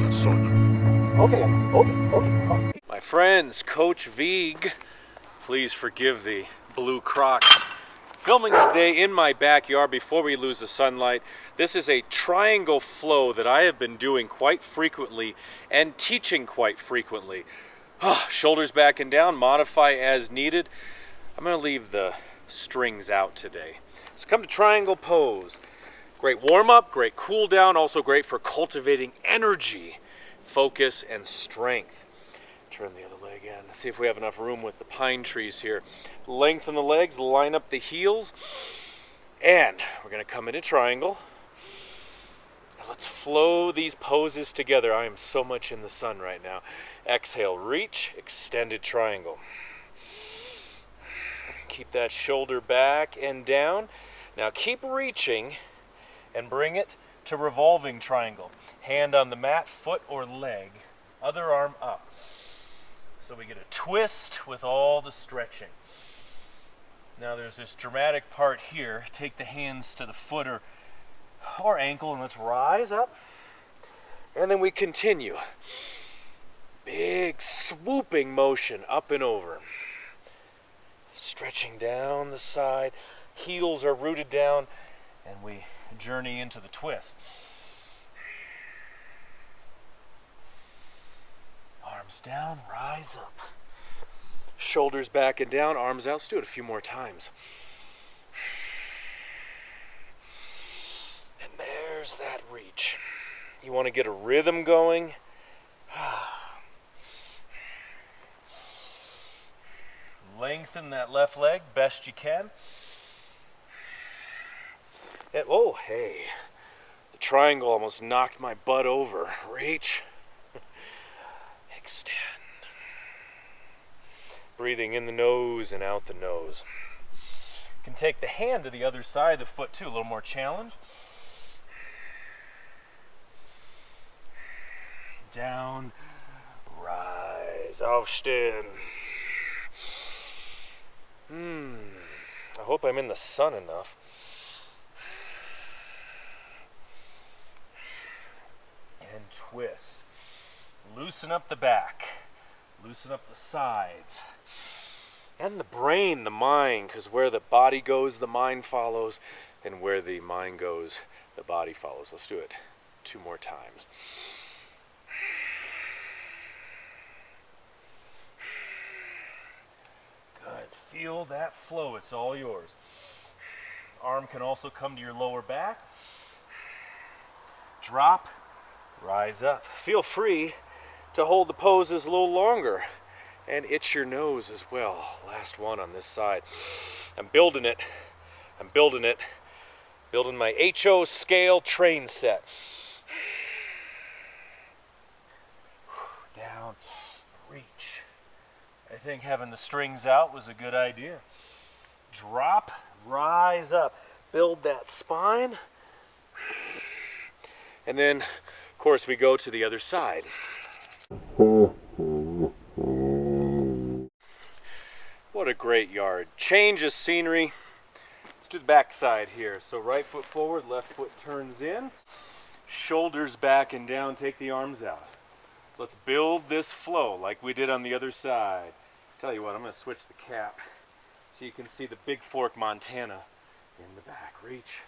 Okay. My friends, Coach Vigue, please forgive the blue Crocs. Filming today in my backyard before we lose the sunlight. This is a triangle flow that I have been doing quite frequently and teaching quite frequently. Shoulders back and down, modify as needed. I'm going to leave the strings out today. So come to triangle pose. Great warm-up, great cool down, also great for cultivating energy, focus, and strength. Turn the other leg in. See if we have enough room with the pine trees here. Lengthen the legs, line up the heels, and we're going to come into triangle. Let's flow these poses together. I am so much in the sun right now. Exhale, reach, extended triangle. Keep that shoulder back and down. Now keep reaching and bring it to revolving triangle. Hand on the mat, foot or leg, other arm up. So we get a twist with all the stretching. Now there's this dramatic part here. Take the hands to the foot or ankle and let's rise up. And then we continue. Big swooping motion up and over. Stretching down the side. Heels are rooted down and we journey into the twist. Arms down, rise up. Shoulders back and down, arms out. Let's do it a few more times. And there's that reach. You want to get a rhythm going. Lengthen that left leg best you can. And, oh, hey. The triangle almost knocked my butt over. Reach. Extend. Breathing in the nose and out the nose. You can take the hand to the other side of the foot too, a little more challenge. Down, rise, aufstehen. I hope I'm in the sun enough. And twist. Loosen up the back. Loosen up the sides. And the brain, the mind, because where the body goes, the mind follows, and where the mind goes, the body follows. Let's do it 2 more times. Good. Feel that flow. It's all yours. Arm can also come to your lower back. Drop, rise up. Feel free to hold the poses a little longer. And itch your nose as well. Last one on this side. I'm building it. I'm building it. Building my HO scale train set. Down, reach. I think having the strings out was a good idea. Drop, rise up. Build that spine. And then, of course, we go to the other side. What a great yard. Change of scenery. Let's do the back side here. So right foot forward, left foot turns in. Shoulders back and down, take the arms out. Let's build this flow like we did on the other side. Tell you what, I'm going to switch the cap so you can see the Big Fork, Montana in the back. Reach.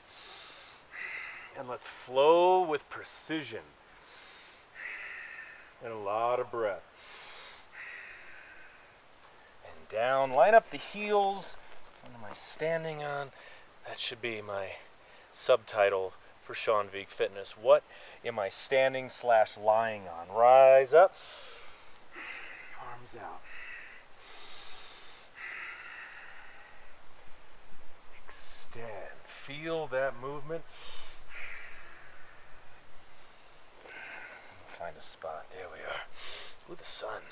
And let's flow with precision. And a lot of breath. Down, line up the heels. What am I standing on? That should be my subtitle for Sean Vigue Fitness. What am I standing / lying on? Rise up. Arms out. Extend. Feel that movement. Find a spot. There we are. Ooh, the sun.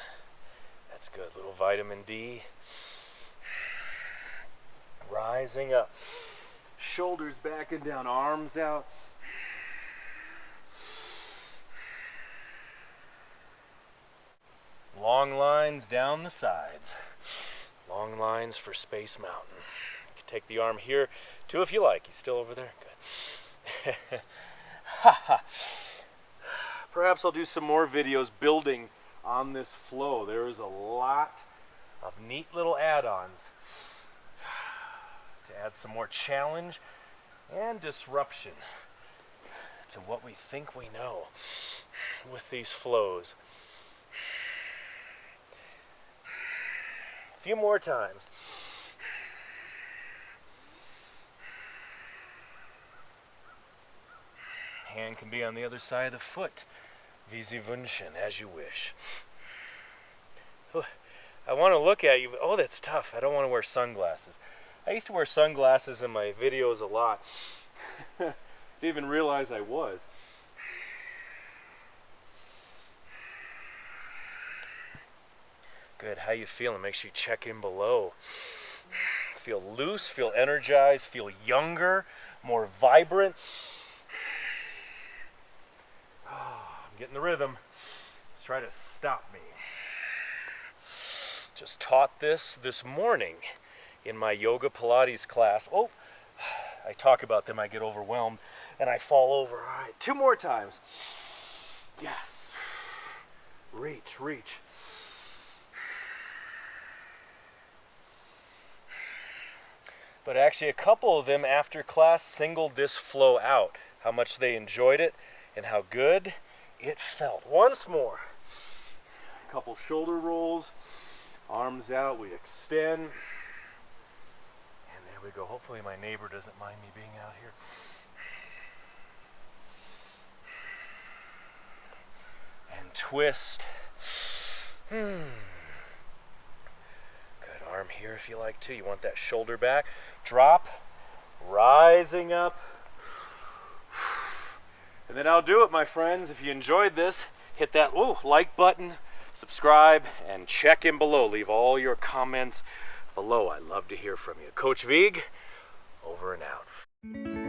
That's good. Little vitamin D. Rising up. Shoulders back and down. Arms out. Long lines down the sides. Long lines for Space Mountain. You can take the arm here too if you like. He's still over there. Good. Ha ha. perhaps I'll do some more videos building on this flow. There is a lot of neat little add-ons to add some more challenge and disruption to what we think we know with these flows. A few more times. Hand can be on the other side of the foot. Wie Sie wünschen, as you wish. I want to look at you, but oh, that's tough. I don't want to wear sunglasses. I used to wear sunglasses in my videos a lot. Didn't even realize I was. Good, how you feeling? Make sure you check in below. Feel loose, feel energized, feel younger, more vibrant. I'm getting the rhythm. Let's try to stop me. Just taught this morning in my yoga Pilates class. Oh, I talk about them, I get overwhelmed, and I fall over. All right, 2 more times. Yes. Reach, reach. But actually a couple of them after class singled this flow out, how much they enjoyed it and how good it felt. Once more. A couple shoulder rolls, arms out, we extend. And there we go. Hopefully my neighbor doesn't mind me being out here. And twist. Good arm here if you like to. You want that shoulder back. Drop, rising up. And then I'll do it, my friends. If you enjoyed this, hit that like button, subscribe, and check in below. Leave all your comments below. I'd love to hear from you. Coach Vigue, over and out.